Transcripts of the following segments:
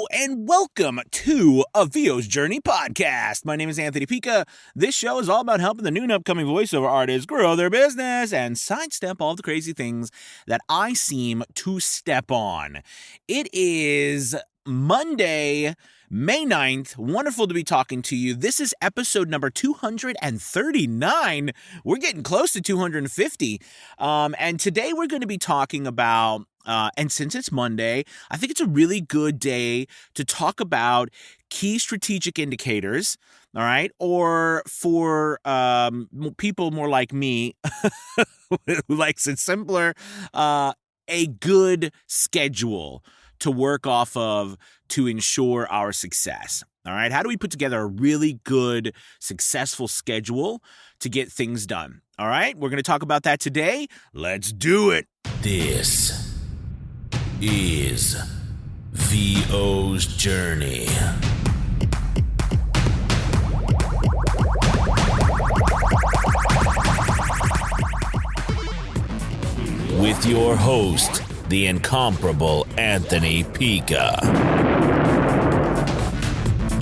Hello and welcome to A VO's Journey podcast. My name is Anthony Pica. This show is all about helping the new and upcoming voiceover artists grow their business and sidestep all the crazy things that I seem to step on. It is Monday, May 9th. Wonderful to be talking to you. This is episode number 239. We're getting close to 250. And today we're going to be talking about and since it's Monday, I think it's a really good day to talk about key strategic indicators, all right? Or for people more like me who likes it simpler, a good schedule to work off of to ensure our success. All right, how do we put together a really good, successful schedule to get things done? All right, we're going to talk about that today. Let's do it. This is VO's Journey. With your host, the incomparable Anthony Pica.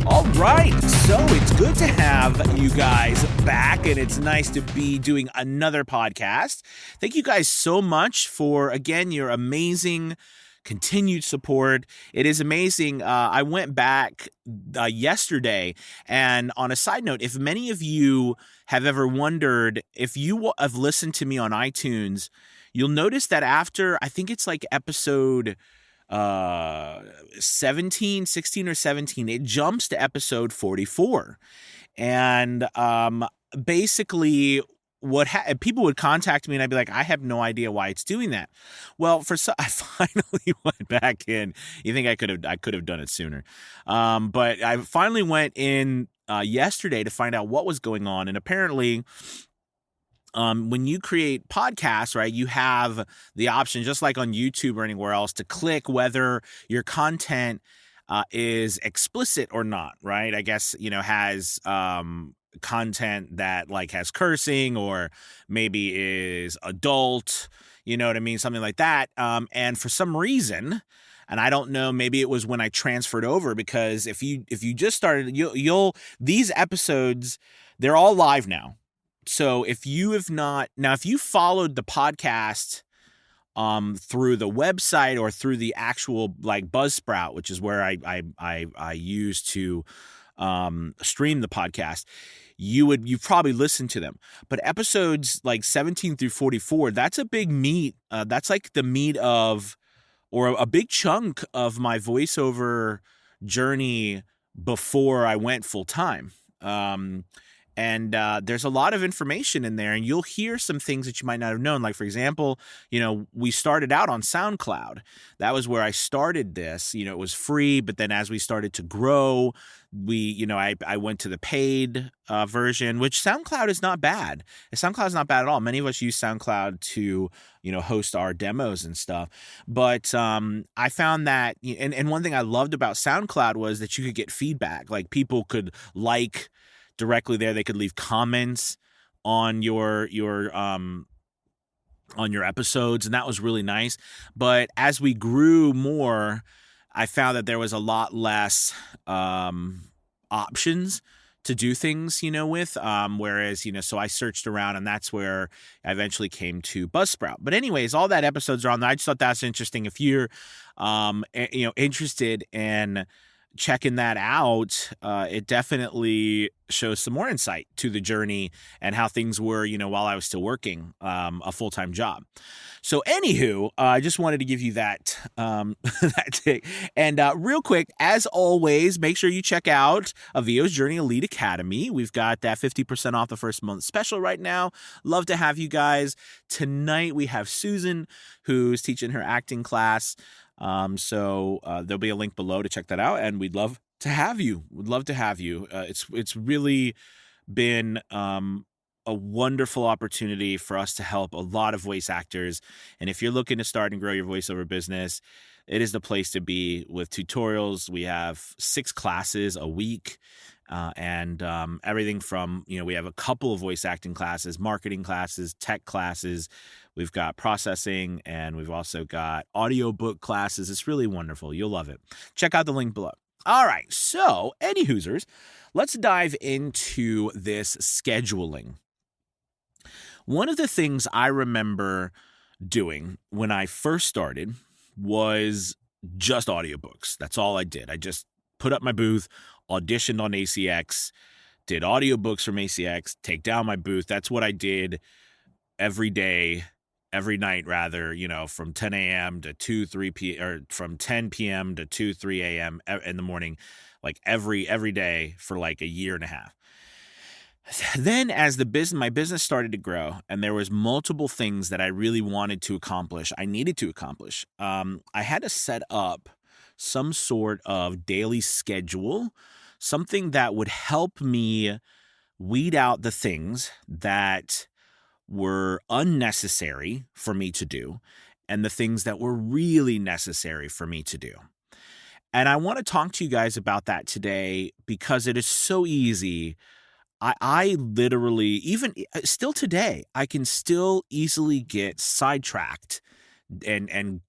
All right, so it's good to have you guys back, and it's nice to be doing another podcast. Thank you guys so much for, again, your amazing continued support. It is amazing. I went back yesterday, and on a side note, if many of you have ever wondered, if you have listened to me on iTunes, you'll notice that after, I think it's like episode 16 or 17, it jumps to episode 44. And basically people would contact me and I'd be like, I have no idea why it's doing that. Well, I finally went back in. You think I could have done it sooner. But I finally went in yesterday to find out what was going on. And apparently, when you create podcasts, right, you have the option, just like on YouTube or anywhere else, to click whether your content is explicit or not, right? I guess, has content that like has cursing or maybe is adult, you know what I mean? Something like that. And for some reason, and I don't know, maybe it was when I transferred over, because if you just started, these episodes, they're all live now. So if you followed the podcast through the website or through the actual like Buzzsprout, which is where I use to stream the podcast, you've probably listened to them. But episodes like 17 through 44, that's a big meat. That's like the meat of, or a big chunk of my voiceover journey before I went full time. And there's a lot of information in there, and you'll hear some things that you might not have known. Like, for example, we started out on SoundCloud. That was where I started this. It was free, but then as we started to grow, I went to the paid version, which SoundCloud is not bad. SoundCloud is not bad at all. Many of us use SoundCloud to, host our demos and stuff. But I found that, and one thing I loved about SoundCloud was that you could get feedback. Like, people could directly there, they could leave comments on your episodes, and that was really nice. But as we grew more, I found that there was a lot less options to do things, with, whereas, so I searched around, and that's where I eventually came to Buzzsprout. But anyways, all that episodes are on there. I just thought that's interesting. If you're, interested in checking that out, it definitely shows some more insight to the journey and how things were, while I was still working a full-time job. So anywho, I just wanted to give you that that take. And real quick, as always, make sure you check out A VO's Journey Elite Academy. We've got that 50% off the first month special right now. Love to have you guys. Tonight we have Susan, who's teaching her acting class. So there'll be a link below to check that out, and we'd love to have you. We'd love to have you. It's really been a wonderful opportunity for us to help a lot of voice actors. And if you're looking to start and grow your voiceover business, it is the place to be with tutorials. We have 6 classes a week. And everything from, we have a couple of voice acting classes, marketing classes, tech classes. we've got processing, and we've also got audiobook classes. It's really wonderful. You'll love it. Check out the link below. All right. So, any Hoosers, let's dive into this scheduling. One of the things I remember doing when I first started was just audiobooks. That's all I did. I just put up my booth, auditioned on ACX, did audiobooks from ACX, take down my booth. That's what I did every day, every night rather, from 10 a.m. to 2, 3 p.m. or from 10 p.m. to 2, 3 a.m. in the morning, like every day for like a year and a half. Then as my business started to grow and there was multiple things that I really wanted to accomplish, I needed to accomplish, I had to set up some sort of daily schedule, something that would help me weed out the things that were unnecessary for me to do and the things that were really necessary for me to do. And I want to talk to you guys about that today because it is so easy. I literally, even still today, I can still easily get sidetracked and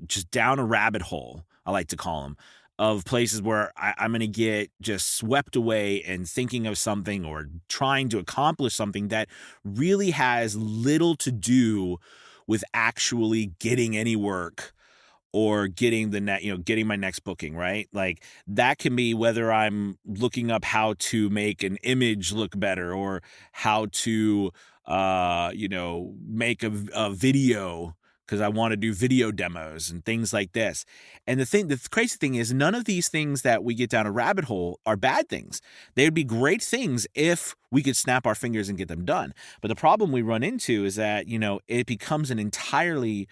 just down a rabbit hole, I like to call them, of places where I'm going to get just swept away and thinking of something or trying to accomplish something that really has little to do with actually getting any work or getting getting my next booking, right? Like that can be whether I'm looking up how to make an image look better or how to, make a video because I want to do video demos and things like this. And the crazy thing is none of these things that we get down a rabbit hole are bad things. They would be great things if we could snap our fingers and get them done. But the problem we run into is that, it becomes an entirely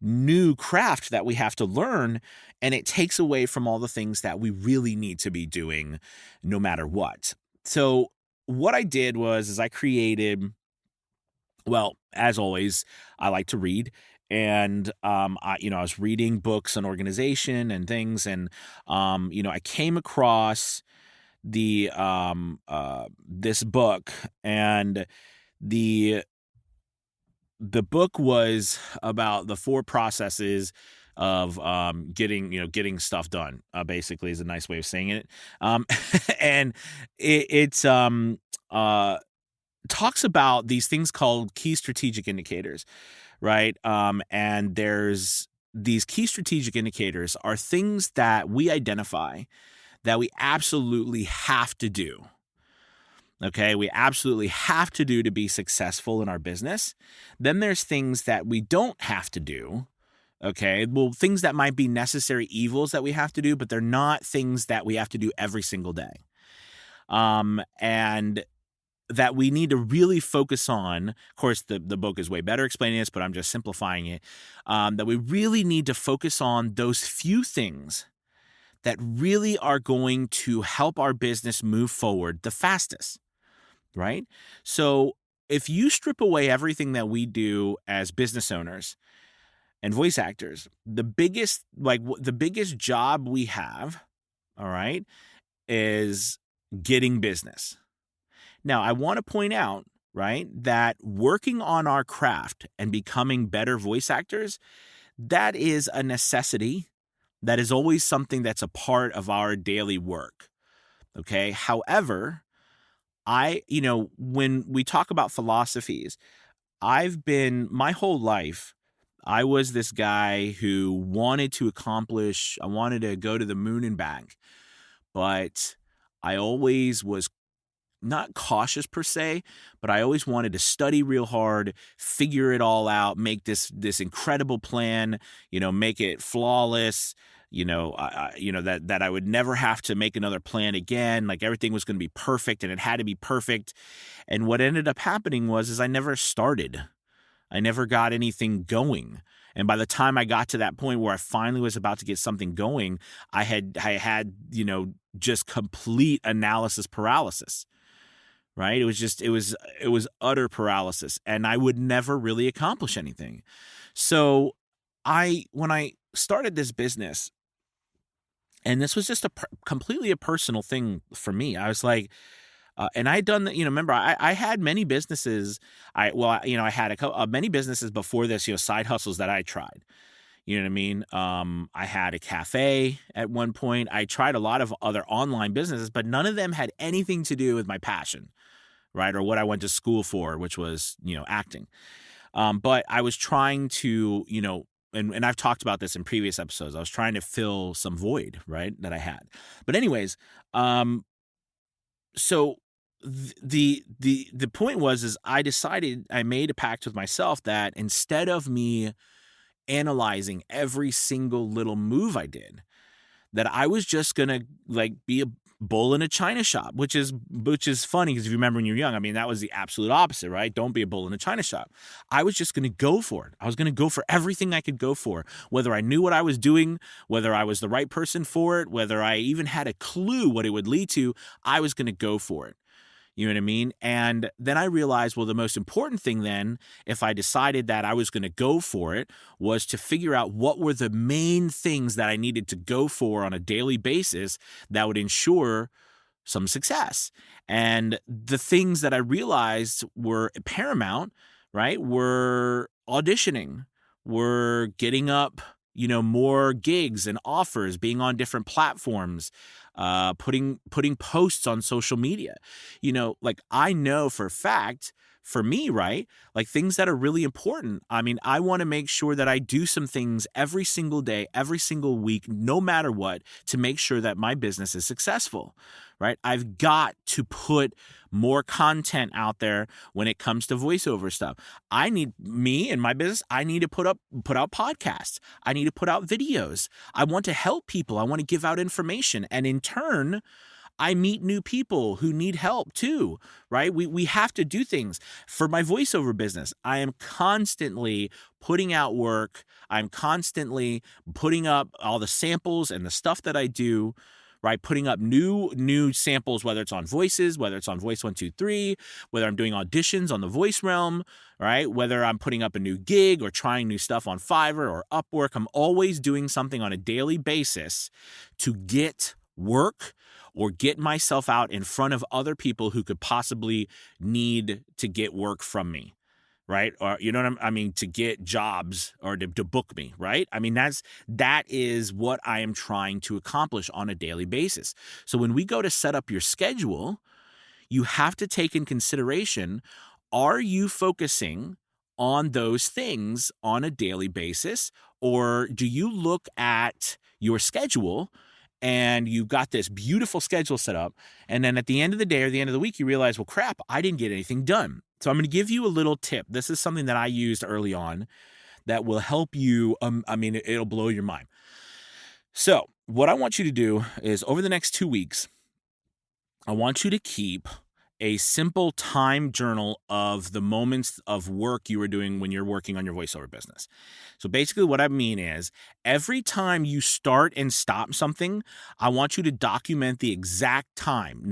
new craft that we have to learn, and it takes away from all the things that we really need to be doing no matter what. So what I did was I created, well, as always, I like to read. And, I was reading books on organization and things. And, I came across the, this book, and the book was about the 4 processes of getting stuff done, basically is a nice way of saying it. And it's talks about these things called key strategic indicators, right? And there's these key strategic indicators are things that we identify that we absolutely have to do. Okay, we absolutely have to do to be successful in our business. Then there's things that we don't have to do. Okay, well, things that might be necessary evils that we have to do, but they're not things that we have to do every single day. And that we need to really focus on. Of course, the book is way better explaining this, but I'm just simplifying it. That we really need to focus on those few things that really are going to help our business move forward the fastest. Right? So if you strip away everything that we do as business owners and voice actors, the biggest job we have, all right, is getting business. Now, I want to point out, right, that working on our craft and becoming better voice actors, that is a necessity. That is always something that's a part of our daily work. Okay? However, when we talk about philosophies, my whole life, I was this guy who wanted to accomplish, I wanted to go to the moon and back, but I always was not cautious per se, but I always wanted to study real hard, figure it all out, make this incredible plan, make it flawless, that I would never have to make another plan again. Like everything was going to be perfect and it had to be perfect. And what ended up happening was I never started. I never got anything going. And by the time I got to that point where I finally was about to get something going, I had just complete analysis paralysis. Right? It was utter paralysis, and I would never really accomplish anything. So when I started this business, and this was just completely a personal thing for me, I was like, And I had done that, remember, I had many businesses. I had many businesses before this, side hustles that I tried. You know what I mean? I had a cafe at one point. I tried a lot of other online businesses, but none of them had anything to do with my passion, right? Or what I went to school for, which was, acting. But I was trying to, and I've talked about this in previous episodes. I was trying to fill some void, right, that I had. But anyways, so the point was I made a pact with myself that instead of me analyzing every single little move I did, that I was just gonna be a bull in a china shop, which is funny because if you remember when you're young, I mean, that was the absolute opposite, right? Don't be a bull in a china shop. I was just gonna go for it. I was gonna go for everything I could go for, whether I knew what I was doing, whether I was the right person for it, whether I even had a clue what it would lead to. I was gonna go for it. You know what I mean? And then I realized, well, the most important thing then, if I decided that I was going to go for it, was to figure out what were the main things that I needed to go for on a daily basis that would ensure some success. And the things that I realized were paramount, right, were auditioning, were getting up, more gigs and offers, being on different platforms, putting posts on social media. I know for a fact, for me, right, things that are really important. I mean, I want to make sure that I do some things every single day, every single week, no matter what, to make sure that my business is successful, right? I've got to put more content out there when it comes to voiceover stuff. Me and my business, I need to put out podcasts. I need to put out videos. I want to help people. I want to give out information. And in turn, I meet new people who need help too, right? We have to do things. For my voiceover business, I am constantly putting out work. I'm constantly putting up all the samples and the stuff that I do, right? Putting up new samples, whether it's on Voices, whether it's on Voice 123, whether I'm doing auditions on the Voice Realm, right? Whether I'm putting up a new gig or trying new stuff on Fiverr or Upwork. I'm always doing something on a daily basis to get work or get myself out in front of other people who could possibly need to get work from me, right? Or, to get jobs or to book me, right? I mean, that is what I am trying to accomplish on a daily basis. So when we go to set up your schedule, you have to take in consideration, are you focusing on those things on a daily basis? Or do you look at your schedule and you've got this beautiful schedule set up, and then at the end of the day or the end of the week, you realize, well, crap, I didn't get anything done. So I'm going to give you a little tip. This is something that I used early on that will help you. It'll blow your mind. So what I want you to do is over the next 2 weeks, I want you to keep a simple time journal of the moments of work you were doing when you're working on your voiceover business. So basically what I mean is every time you start and stop something, I want you to document the exact time.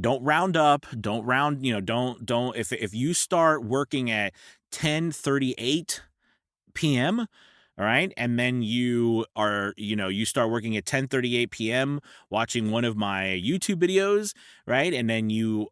Don't round up, don't round, don't if you start working at 10:38 p.m., all right, and then you start working at 10:38 p.m. watching one of my YouTube videos, right? And then you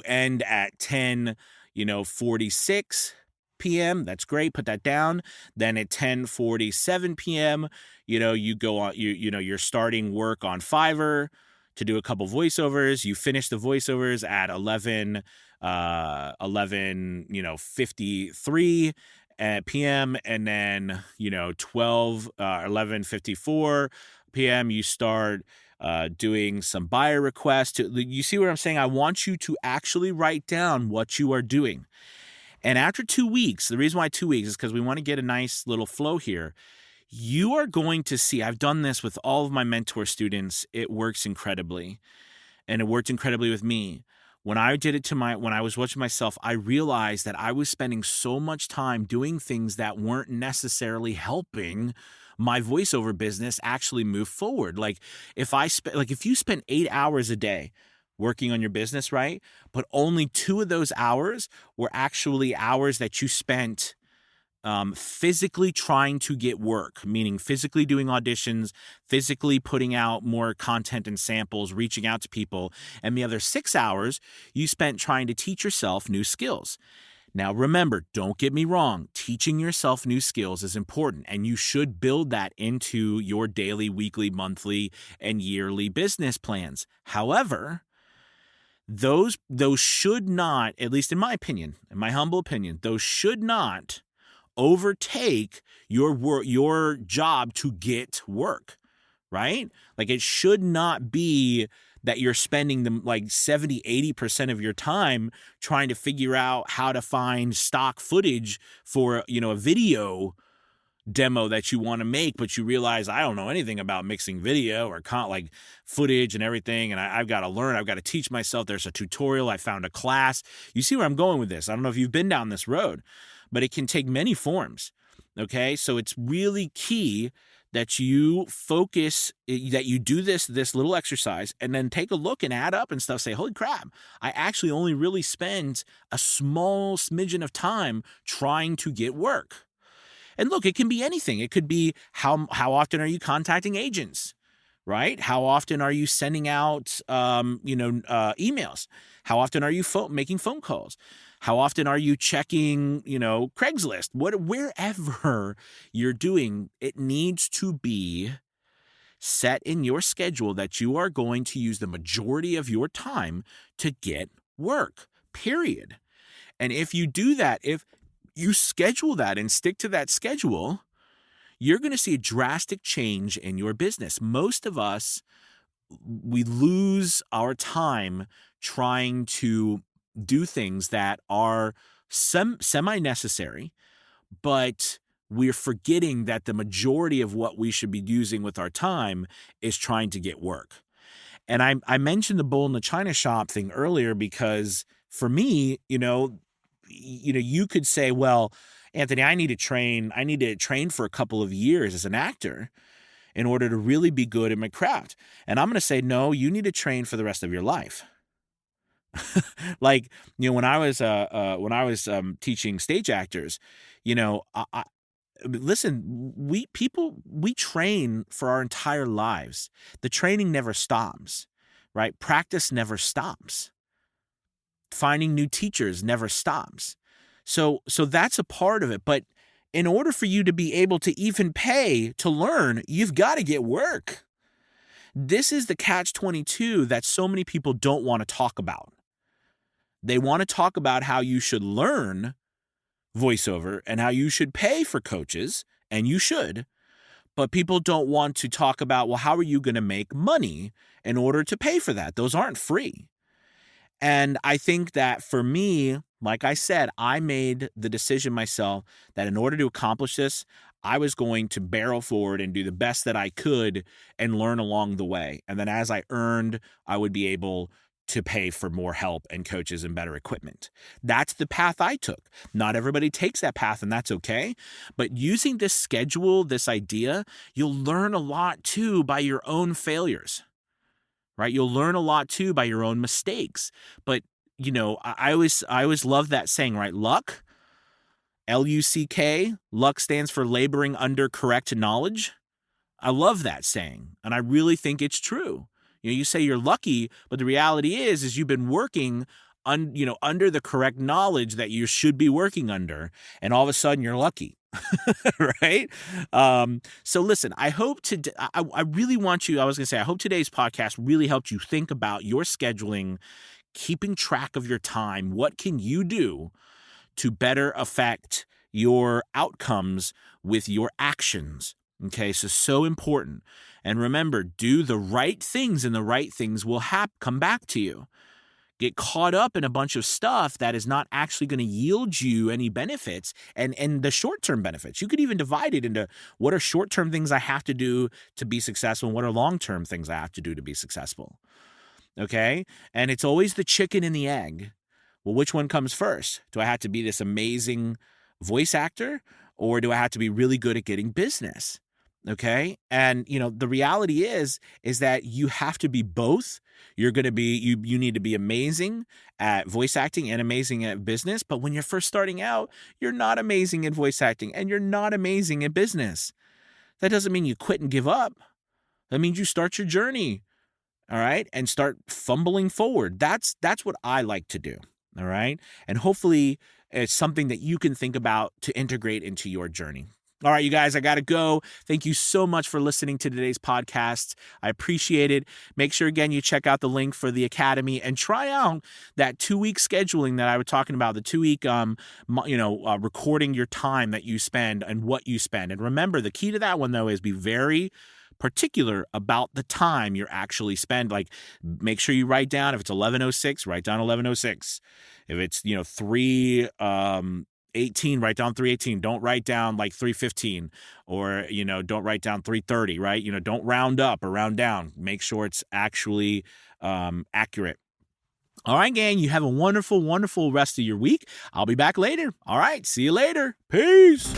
end at 10:46 p.m. That's great. Put that down. Then at 10:47 p.m., you go on. You're starting work on Fiverr to do a couple voiceovers. You finish the voiceovers at 11:53 p.m. and then 11:54 p.m. you start doing some buyer requests. You see what I'm saying? I want you to actually write down what you are doing. And after 2 weeks, the reason why 2 weeks is because we want to get a nice little flow here. You are going to see, I've done this with all of my mentor students. It works incredibly. And it worked incredibly with me. When I did it when I was watching myself, I realized that I was spending so much time doing things that weren't necessarily helping my voiceover business actually move forward. If you spend 8 hours a day working on your business, right? But only 2 of those hours were actually hours that you spent physically trying to get work, meaning physically doing auditions, physically putting out more content and samples, reaching out to people. And the other 6 hours you spent trying to teach yourself new skills. Now, remember, don't get me wrong, teaching yourself new skills is important, and you should build that into your daily, weekly, monthly, and yearly business plans. However, those should not, at least in my opinion, in my humble opinion, those should not overtake your job to get work, right? Like, it should not be that you're spending them like 70-80% of your time trying to figure out how to find stock footage for, a video demo that you want to make, but you realize I don't know anything about mixing video or like footage and everything, and I've got to learn, I've got to teach myself. There's a tutorial, I found a class. You see where I'm going with this? I don't know if you've been down this road, but it can take many forms. Okay, so it's really key that you focus, that you do this little exercise and then take a look and add up and stuff. Say, holy crap, I actually only really spend a small smidgen of time trying to get work. And look, it can be anything. It could be how often are you contacting agents, right? How often are you sending out, emails? How often are you making phone calls? How often are you checking, Craigslist? Wherever you're doing, it needs to be set in your schedule that you are going to use the majority of your time to get work, period. And if you do that, if you schedule that and stick to that schedule, you're going to see a drastic change in your business. Most of us, we lose our time trying to do things that are semi-necessary, but we're forgetting that the majority of what we should be using with our time is trying to get work. And I mentioned the bull in the china shop thing earlier because for me, you could say, well, Anthony, I need to train for a couple of years as an actor in order to really be good at my craft. And I'm going to say, no, you need to train for the rest of your life. Like, when I was teaching stage actors, listen, we train for our entire lives. The training never stops, right? Practice never stops. Finding new teachers never stops. So that's a part of it. But in order for you to be able to even pay to learn, you've got to get work. This is the catch-22 that so many people don't want to talk about. They want to talk about how you should learn voiceover and how you should pay for coaches, and you should, but people don't want to talk about, well, how are you going to make money in order to pay for that? Those aren't free. And I think that for me, like I said, I made the decision myself that in order to accomplish this, I was going to barrel forward and do the best that I could and learn along the way. And then as I earned, I would be able to pay for more help and coaches and better equipment. That's the path I took. Not everybody takes that path, and that's okay. But using this schedule, this idea, you'll learn a lot too by your own failures, right? You'll learn a lot too by your own mistakes. But, I always love that saying, right? Luck, L-U-C-K, luck stands for laboring under correct knowledge. I love that saying, and I really think it's true. You say you're lucky, but the reality is you've been working under the correct knowledge that you should be working under, and all of a sudden you're lucky, right? So listen, I hope I really want you, I was going to say, I hope today's podcast really helped you think about your scheduling, keeping track of your time. What can you do to better affect your outcomes with your actions? Okay, so important. And remember, do the right things, and the right things will come back to you. Get caught up in a bunch of stuff that is not actually going to yield you any benefits, and the short-term benefits. You could even divide it into what are short-term things I have to do to be successful, and what are long-term things I have to do to be successful. Okay? And it's always the chicken and the egg. Well, which one comes first? Do I have to be this amazing voice actor, or do I have to be really good at getting business? Okay. And, the reality is that you have to be both. You're going to be, you need to be amazing at voice acting and amazing at business. But when you're first starting out, you're not amazing at voice acting and you're not amazing at business. That doesn't mean you quit and give up. That means you start your journey. All right. And start fumbling forward. That's what I like to do. All right. And hopefully it's something that you can think about to integrate into your journey. All right, you guys, I got to go. Thank you so much for listening to today's podcast. I appreciate it. Make sure, again, you check out the link for the Academy and try out that 2-week scheduling that I was talking about, the 2-week, recording your time that you spend and what you spend. And remember, the key to that one, though, is be very particular about the time you're actually spend. Like, make sure you write down, if it's 11:06, write down 11:06. If it's, 3:18, write down 3:18. Don't write down like 3:15 or, don't write down 3:30, right? Don't round up or round down. Make sure it's actually accurate. All right, gang, you have a wonderful, wonderful rest of your week. I'll be back later. All right, see you later. Peace.